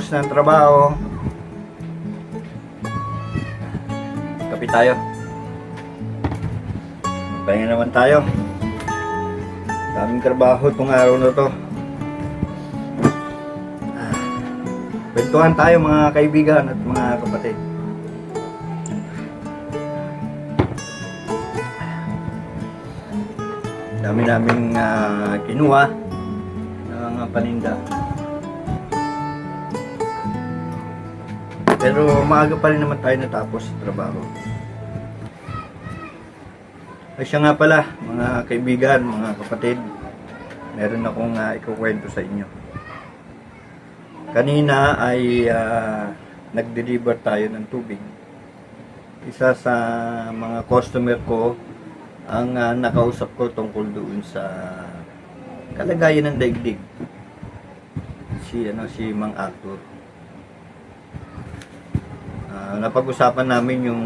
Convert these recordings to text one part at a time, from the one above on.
Tapos ng trabaho, kape tayo. Pahinga naman tayo. Daming trabaho itong araw na to. Kwentuhan tayo mga kaibigan at mga kapatid. Dami naming kinuha ng paninda. Pero maaga pa rin naman tayo natapos sa trabaho. Ay siya nga pala, mga kaibigan, mga kapatid, meron akong ikukwento sa inyo. Kanina ay nag-deliver tayo ng tubig. Isa sa mga customer ko ang nakausap ko tungkol doon sa kalagayan ng daigdig. Si Mang Arthur. Napag-usapan namin yung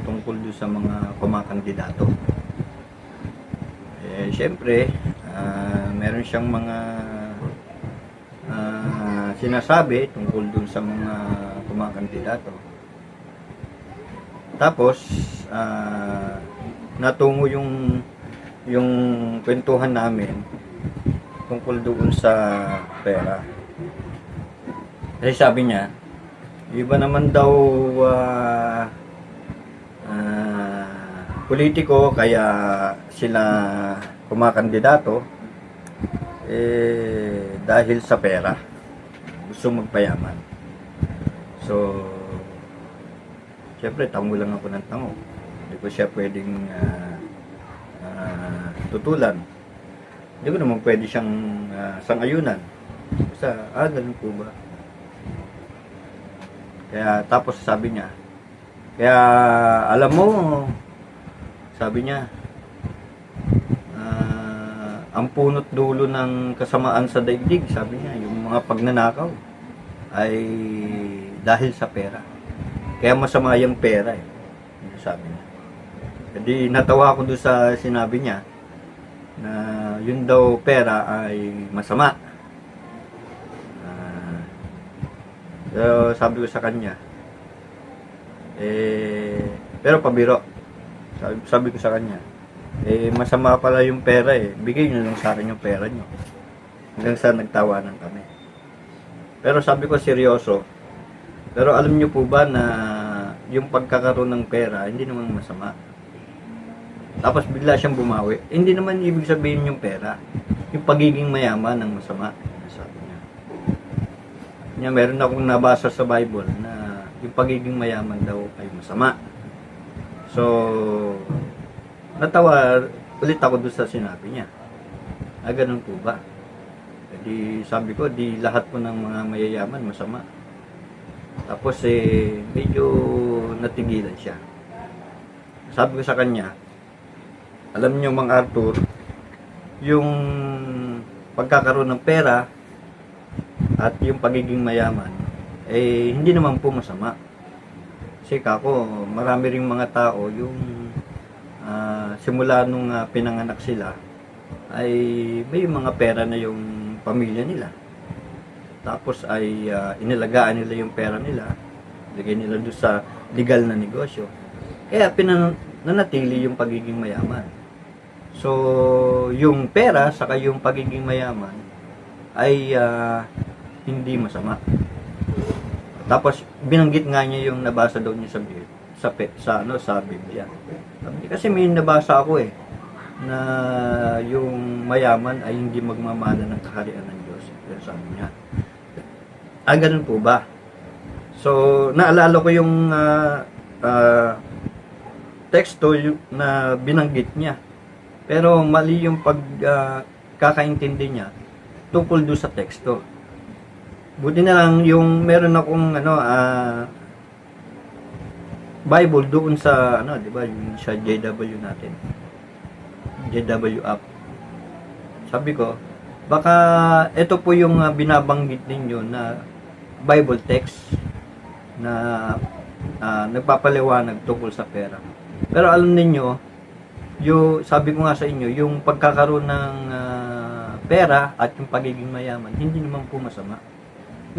tungkol doon sa mga kumakandidato. Siyempre, meron siyang mga sinasabi tungkol doon sa mga kumakandidato. Tapos, natungo yung kwentuhan namin tungkol doon sa pera. Kasi sabi niya, iba naman daw politiko kaya sila kumakandidato dahil sa pera. Gusto magpayaman. So, siyempre, tango lang ako ng tango. Hindi ko siya pwedeng tutulan. Hindi ko naman pwede siyang sangayunan. Basta, ganun po ba? Kaya, tapos sabi niya, kaya, alam mo, sabi niya, ang punot dulo ng kasamaan sa daigdig, sabi niya, yung mga pagnanakaw ay dahil sa pera. Kaya masama yung pera eh. Sabi niya. Jadi natawa ako doon sa sinabi niya na yun daw pera ay masama. So, sabi ko sa kanya, pero pabiro. Sabi ko sa kanya, masama pala yung pera eh. Bigay nyo lang sa akin yung pera nyo. Hanggang sa nagtawanan kami. Pero sabi ko seryoso. Pero alam nyo po ba na yung pagkakaroon ng pera, hindi naman masama. Tapos bigla siyang bumawi. Hindi naman ibig sabihin yung pera. Yung pagiging mayaman ang masama. Sabi niya. Meron akong nabasa sa Bible na yung pagiging mayaman daw ay masama. So, natawa ulit ako doon sa sinabi niya. Ganun po ba? Di sabi ko, di lahat po ng mga mayayaman masama. Tapos medyo natigilan siya. Sabi ko sa kanya, alam niyo Mang Arthur, yung pagkakaroon ng pera at yung pagiging mayaman, hindi naman po masama. Kasi kako, marami ring mga tao yung simula nung pinanganak sila ay may mga pera na yung pamilya nila. Tapos ay inilagaan nila yung pera nila, lagay nila doon sa legal na negosyo. Kaya nanatili yung pagiging mayaman. So, yung pera saka yung pagiging mayaman ay hindi masama. Tapos binanggit nga niya yung nabasa daw niya sa Biblia. Kasi may nabasa ako na yung mayaman ay hindi magmamana ng kaharian ng Diyos. Pero sabi niya, ganun po ba? So, naalala ko yung teksto na binanggit niya. Pero mali yung pagkakaintindi niya tungkol doon sa teksto. Buti na lang yung meron akong Bible doon sa di ba, yung sa JW natin. JW app. Sabi ko, baka ito po yung binabanggit ninyo na Bible text na nagpapaliwanag tungkol sa pera. Pero alam niyo, sabi ko nga sa inyo, yung pagkakaroon ng pera at yung pagiging mayaman, hindi naman po masama.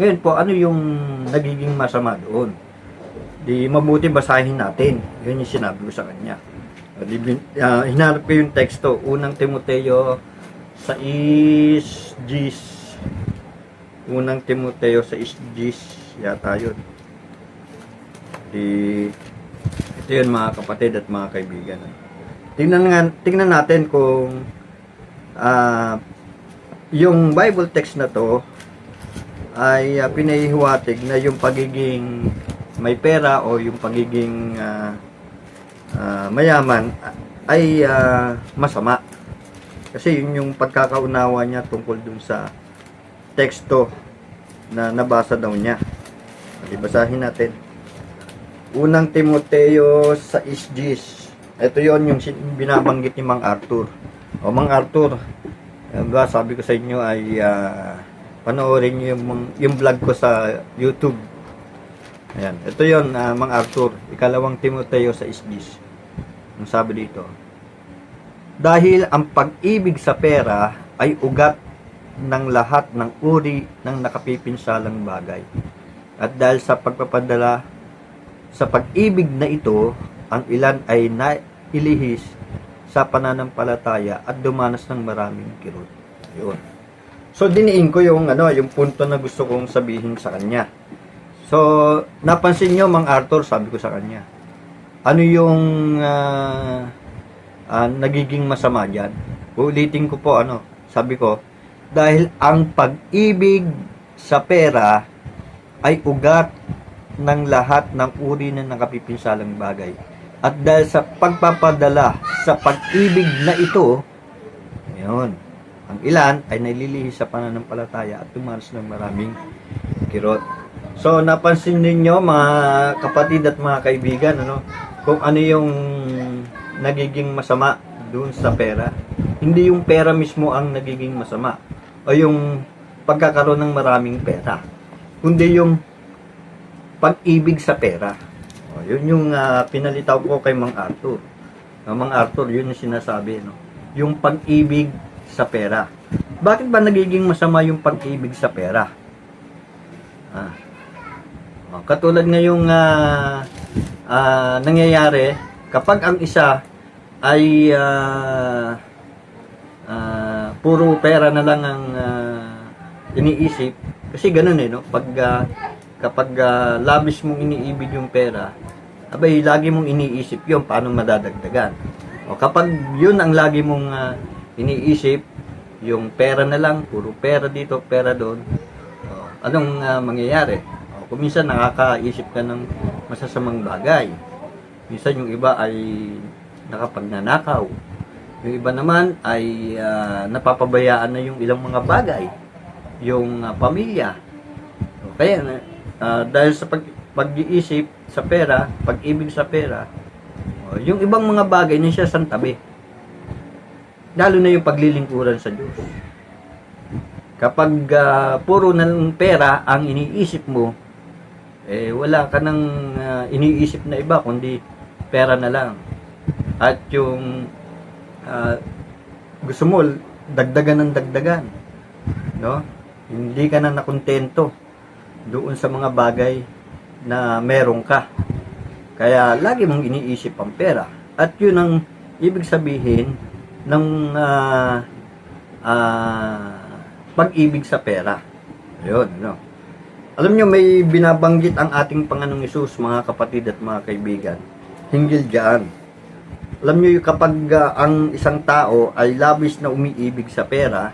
Ngayon po, ano yung nagiging masama doon? Di mabuti basahin natin. Yun yung sinabi ko sa kanya. Hinarap ko yung teksto. Unang Timoteo sa Isgis. Unang Timoteo sa Isgis. Yata yun. Ito yun mga kapatid at mga kaibigan. Tingnan natin kung yung Bible text na to ay pinahihiwatig na yung pagiging may pera o yung pagiging mayaman ay masama. Kasi yun yung pagkakaunawa niya tungkol dun sa teksto na nabasa daw niya. Basahin natin. Unang Timoteo sa Isgis. Ito yon yung binabanggit ni Mang Arthur. O Mang Arthur, sabi ko sa inyo ay panoorin niyo yung vlog ko sa YouTube. Ayan. Ito yon Mang Arthur. Ikalawang Timoteo sa Isgis. Ang sabi dito. Dahil ang pag-ibig sa pera ay ugat ng lahat ng uri ng nakapipinsalang bagay. At dahil sa pagpapadala sa pag-ibig na ito, ang ilan ay nailihis sa pananampalataya at dumanas ng maraming kirot. Yun. So diniin ko yung yung punto na gusto kong sabihin sa kanya. So napansin nyo Mang Arthur, sabi ko sa kanya, ano yung nagiging masama diyan? Ulitin ko po sabi ko, dahil ang pag-ibig sa pera ay ugat ng lahat ng uri ng nakapipinsalang bagay. At dahil sa pagpapadala sa pag-ibig na ito, yun, ang ilan ay naililihis sa pananampalataya at tumaras ng maraming kirot. So, napansin ninyo mga kapatid at mga kaibigan, kung ano yung nagiging masama doon sa pera. Hindi yung pera mismo ang nagiging masama o yung pagkakaroon ng maraming pera, kundi yung pag-ibig sa pera. Yun yung pinalitaw ko kay Mang Arthur. Mang Arthur, yun yung sinasabi, yung pag-ibig sa pera. Bakit ba nagiging masama yung pag-ibig sa pera? Katulad ngayong nangyayari, kapag ang isa ay puro pera na lang ang iniisip, kasi ganun kapag labis mong iniibig yung pera, abay, lagi mong iniisip yun, paano madadagdagan. O kapag yun ang lagi mong iniisip, yung pera na lang, puro pera dito, pera doon, anong mangyayari? Kung minsan nakakaisip ka ng masasamang bagay. Minsan yung iba ay nakapagnanakaw. Yung iba naman ay napapabayaan na yung ilang mga bagay. Yung pamilya. Kaya dahil sa pag-iisip sa pera, pag-ibig sa pera, yung ibang mga bagay na siya santabi. Lalo na yung paglilingkuran sa Diyos. Kapag puro ng pera ang iniisip mo, wala ka nang iniisip na iba, kundi pera na lang. At yung gusto mo, dagdagan ng dagdagan. Hindi ka na nakontento doon sa mga bagay na meron ka. Kaya lagi mong iniisip ang pera. At yun ang ibig sabihin ng pag-ibig sa pera. Ayun, Alam nyo, may binabanggit ang ating Panginoong Hesus, mga kapatid at mga kaibigan, hinggil dyan. Alam nyo, kapag ang isang tao ay labis na umiibig sa pera,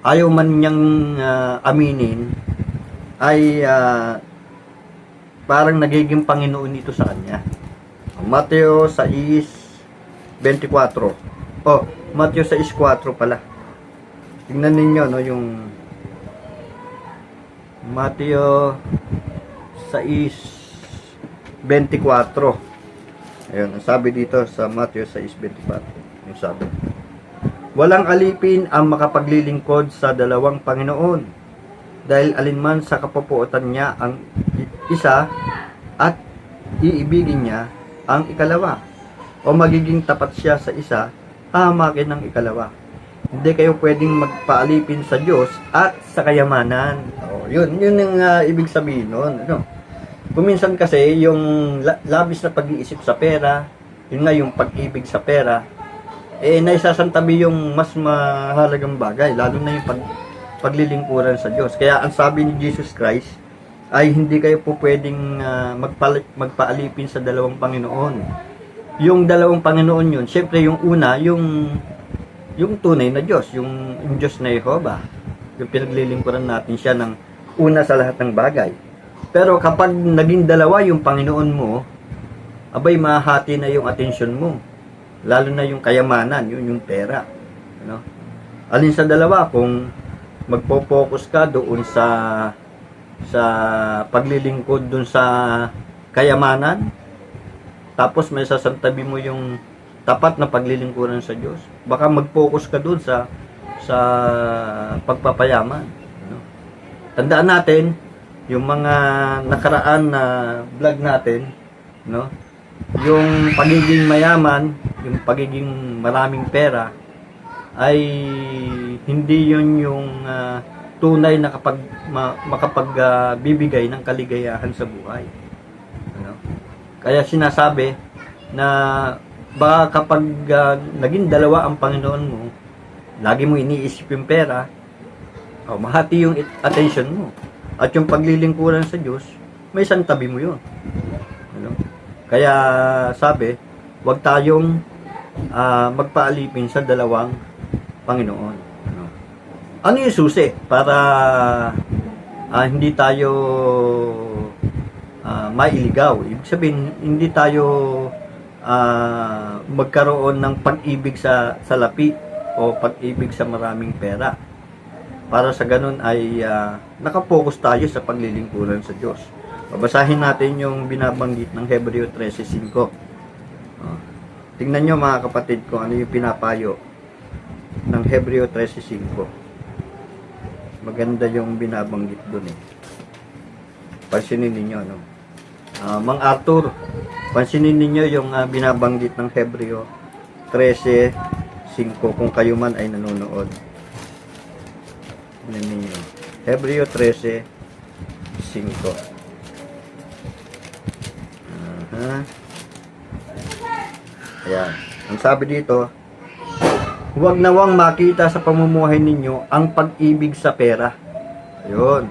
ayaw man niyang aminin, ay parang nagiging Panginoon ito sa kanya. Mateo 6:24. Mateo 6:4 pala. Tingnan ninyo yung Mateo 6:24. Ayun, ang sabi dito sa Mateo 6:24. Yung sabi, walang alipin ang makapaglilingkod sa dalawang Panginoon, dahil alinman sa kapupuotan niya ang isa at iibigin niya ang ikalawa, o magiging tapat siya sa isa, hahamakin ng ikalawa. Hindi kayo pwedeng magpaalipin sa Diyos at sa kayamanan. Yun yung ibig sabihin nun. Ano? Kuminsan kasi yung labis na pag-iisip sa pera, yun nga yung pag-ibig sa pera, naisasantabi yung mas mahalagang bagay, lalo na yung paglilingkuran sa Diyos. Kaya ang sabi ni Jesus Christ ay hindi kayo po pwedeng magpaalipin sa dalawang Panginoon. Yung dalawang Panginoon yun, syempre yung una, yung tunay na Diyos, yung Diyos na Jehovah. Yung pinaglilingkuran natin siya ng una sa lahat ng bagay. Pero kapag naging dalawa yung Panginoon mo, abay mahati na yung atensyon mo. Lalo na yung kayamanan, yung pera. Ano? Alin sa dalawa, kung magpo-focus ka doon sa paglilingkod doon sa kayamanan, tapos may sasantabi mo yung tapat na paglilingkuran sa Diyos, baka mag-focus ka doon sa pagpapayaman. Ano? Tandaan natin yung mga nakaraan na vlog natin, no? Yung pagiging mayaman, yung pagiging maraming pera ay hindi yun yung tunay na makapagbibigay ng kaligayahan sa buhay. Ano? Kaya sinasabi na baka kapag naging dalawa ang Panginoon mo, lagi mo iniisip yung pera, mahati yung attention mo. At yung paglilingkuran sa Diyos, may santabi mo yun. Ano? Kaya sabi, huwag tayong magpaalipin sa dalawang Panginoon. Ano yung susi para hindi tayo mailigaw? Ibig sabihin, hindi tayo magkaroon ng pag-ibig sa lapi o pag-ibig sa maraming pera. Para sa ganun ay nakapokus tayo sa paglilingkuran sa Diyos. Babasahin natin yung binabanggit ng Hebreo 13:5. Tingnan nyo mga kapatid ko ano yung pinapayo ng Hebreo 13:5. Maganda yung binabanggit dun Pansinin ninyo, no? Mang Arthur, pansinin ninyo yung binabanggit ng Hebreo 13:5 kung kayo man ay nanonood. Tingnan ninyo. Hebreo 13:5. Ayan. Ang sabi dito, huwag nawang makita sa pamumuhay ninyo ang pag-ibig sa pera. Ayun.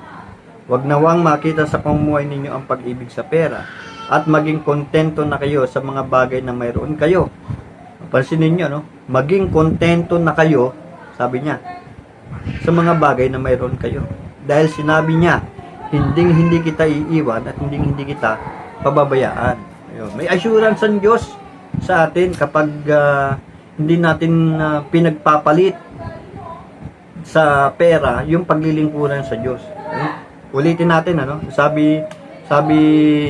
Huwag nawang makita sa pamumuhay ninyo ang pag-ibig sa pera at maging kontento na kayo sa mga bagay na mayroon kayo. Pansinin nyo, no? Maging kontento na kayo, sabi niya, sa mga bagay na mayroon kayo. Dahil sinabi niya, hindi kita iiwan at hindi kita pababayaan. Ayun. May assurance ang Diyos sa atin kapag hindi natin pinagpapalit sa pera yung paglilingkuran sa Diyos. Ulitin natin, ano? Sabi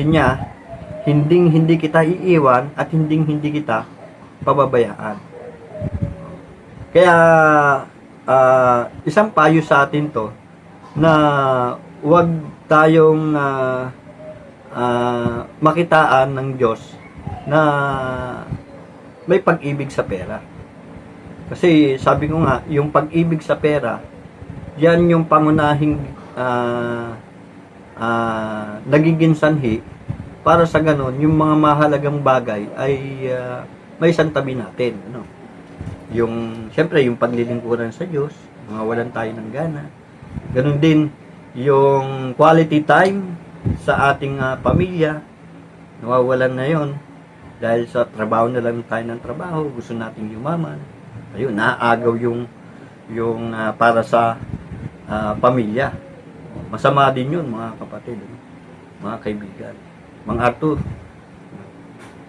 niya, hindi kita iiwan at hindi kita pababayaan. Kaya isang payo sa atin to na huwag tayong makitaan ng Diyos na may pag-ibig sa pera. Kasi sabi ko nga, yung pag-ibig sa pera, yan yung pangunahing nagiging sanhi para sa ganon, yung mga mahalagang bagay ay may santabi natin. Ano? Yung, siyempre, yung paglilingkuran sa Diyos, mawalan tayo ng gana. Ganon din, yung quality time sa ating pamilya, nawawalan na yon dahil sa trabaho na lang tayo ng trabaho, gusto nating yumaman. Ayun, naagaw yung para sa pamilya. Masama din yun, mga kapatid, mga kaibigan, mga Arthur.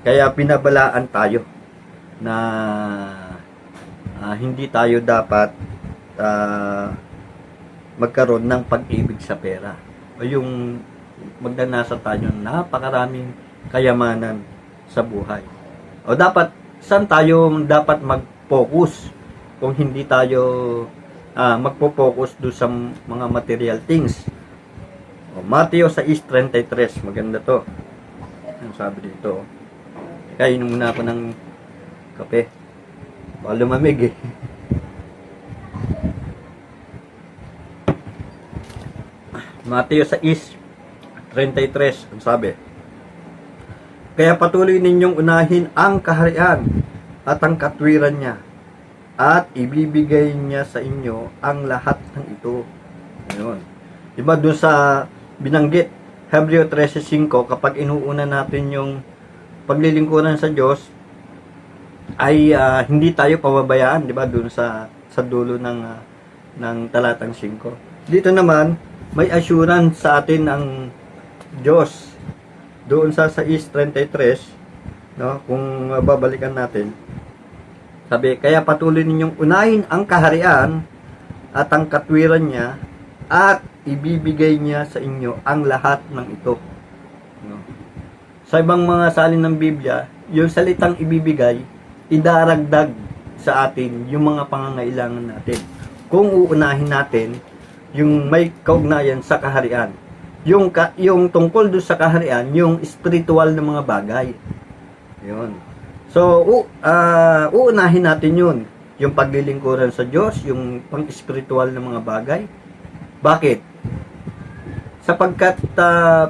Kaya pinabalaan tayo na hindi tayo dapat magkaroon ng pag-ibig sa pera. O yung magdanasa tayo ng napakaraming kayamanan sa buhay. O dapat, saan tayo dapat mag-focus kung hindi tayo magpo-focus doon sa mga material things. Mateo 6:33, maganda to. Ang sabi dito, kaya inom muna ako ng kape. Baka lumamig Mateo 6:33, ang sabi, kaya patuloy ninyong unahin ang kaharian at ang katwiran niya, at ibibigay niya sa inyo ang lahat ng ito. Ayun. Diba doon sa binanggit, Hebreo 13:5, kapag inuuna natin yung paglilingkuran sa Diyos, ay hindi tayo pababayaan, di ba, doon sa dulo ng talatang 5. Dito naman may assurance sa atin ang Diyos doon sa 6:33, no, kung babalikan natin. Sabi, kaya patuloy ninyong unahin ang kaharian at ang katwiran niya, at ibibigay niya sa inyo ang lahat ng ito. No? Sa ibang mga salin ng Biblia, yung salitang ibibigay, idaragdag sa atin yung mga pangangailangan natin. Kung uunahin natin yung may kaugnayan sa kaharian, yung tungkol doon sa kaharian, yung spiritual na mga bagay. Yun. So, uunahin natin yun. Yung paglilingkuran sa Diyos, yung pang-spiritual na mga bagay. Bakit? Sapagkat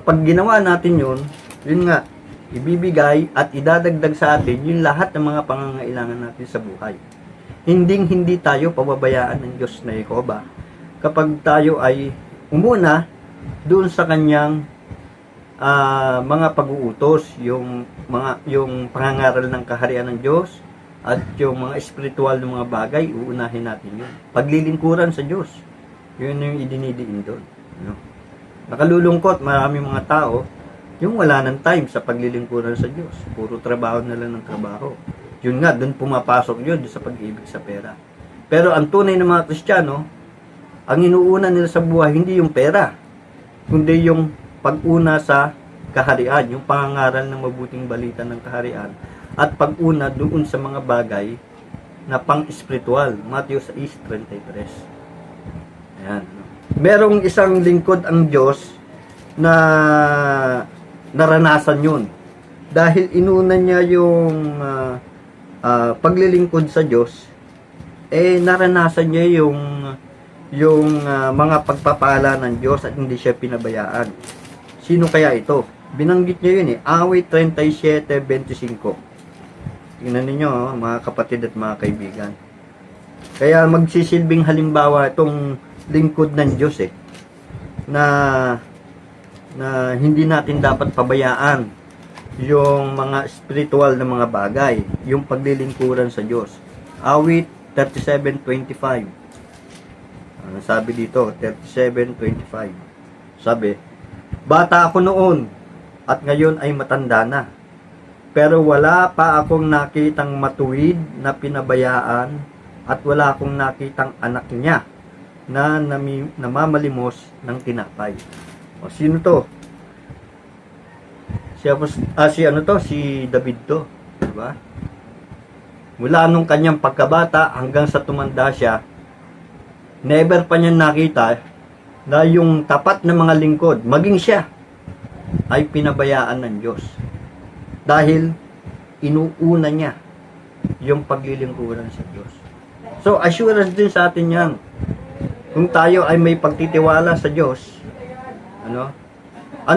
pag ginawa natin yun nga, ibibigay at idadagdag sa atin yung lahat ng mga pangangailangan natin sa buhay. Hindi tayo pababayaan ng Diyos na Jehovah kapag tayo ay umuna doon sa kanyang mga pag-uutos, yung pangangaral ng kaharian ng Diyos at yung mga spiritual na mga bagay, uunahin natin yun. Paglilingkuran sa Diyos, yun yung idinidiin doon. No? Nakalulungkot, maraming mga tao yung wala ng time sa paglilingkuran sa Diyos. Puro trabaho na lang ng trabaho. Yun nga, doon pumapasok yun sa pag-ibig sa pera. Pero ang tunay ng mga Kristiyano, ang inuuna nila sa buhay, hindi yung pera, kundi yung pag-una sa kaharian, yung pangangaral ng mabuting balita ng kaharian, at pag-una doon sa mga bagay na pang-spiritual. Mateo 6:33. Ayan. Merong isang lingkod ang Diyos na naranasan yun. Dahil inuna niya yung paglilingkod sa Diyos, naranasan niya yung mga pagpapala ng Diyos at hindi siya pinabayaan. Sino kaya ito? Binanggit niya yun Awit 37:25. Tingnan ninyo, mga kapatid at mga kaibigan. Kaya magsisilbing halimbawa itong lingkod ng Diyos na hindi natin dapat pabayaan yung mga spiritual na mga bagay, yung paglilingkuran sa Diyos. Awit 37:25. Ano sabi dito? 37:25. Sabi, bata ako noon at ngayon ay matanda na, pero wala pa akong nakitang matuwid na pinabayaan at wala akong nakitang anak niya na namamalimos ng tinapay. O sino to? Si David to, di ba? Mula nung kanyang pagkabata hanggang sa tumanda siya, never pa niya nakita na yung tapat na mga lingkod, maging siya, ay pinabayaan ng Diyos. Dahil inuuna niya yung paglilingkuran sa Diyos. So, assurance din sa atin yan. Kung tayo ay may pagtitiwala sa Diyos, ano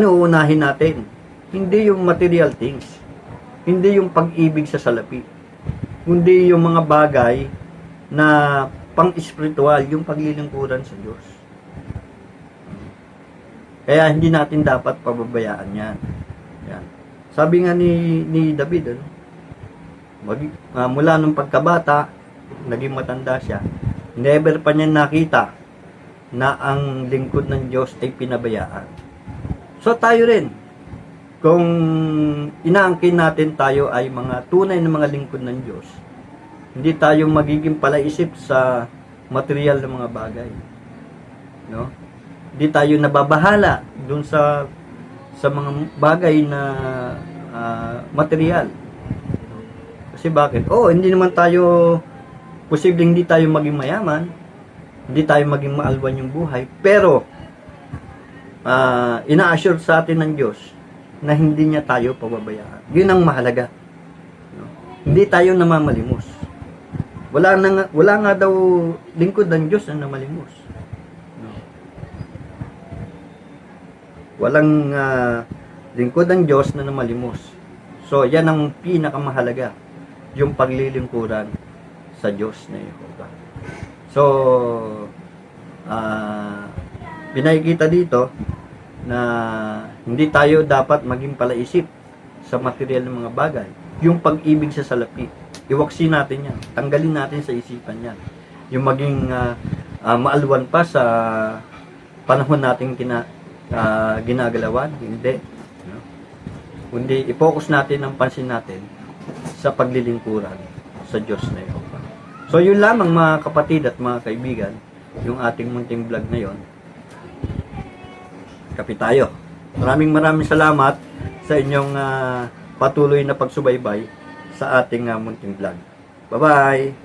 uunahin natin? Hindi yung material things, hindi yung pag-ibig sa salapi, kundi yung mga bagay na pang-spiritual, yung paglilingkuran sa Diyos. Kaya hindi natin dapat pababayaan yan. Yan. Sabi nga ni David, mula nung pagkabata, naging matanda siya, never pa niya nakita na ang lingkod ng Diyos ay pinabayaan. So tayo rin, kung inaangkin natin tayo ay mga tunay na mga lingkod ng Diyos, hindi tayo magiging palaisip sa material na mga bagay. No? Hindi tayo nababahala dun sa mga bagay na material. Kasi bakit? Hindi naman tayo, posibleng hindi tayo maging mayaman, hindi tayo maging maalwan yung buhay, pero ina-assure sa atin ng Diyos na hindi niya tayo pababayaan. Yun ang mahalaga. No? Hindi tayo namamalimos. Wala nga daw lingkod ng Diyos na namalimos. No? Walang lingkod ng Diyos na namalimos. So, yan ang pinakamahalaga, yung paglilingkuran sa Diyos na Jehovah. So, pinakikita dito na hindi tayo dapat maging palaisip sa material ng mga bagay. Yung pag-ibig sa salapi, iwaksin natin yan. Tanggalin natin sa isipan yan. Yung maging maalwan pa sa panahon nating ginagalawan, hindi. No? Kundi i-focus natin ang pansin natin sa paglilingkuran sa Diyos na Jehovah. So yun lamang mga kapatid at mga kaibigan, yung ating munting vlog na yon. Kapit tayo. Maraming salamat sa inyong patuloy na pagsubaybay sa ating munting vlog. Bye-bye!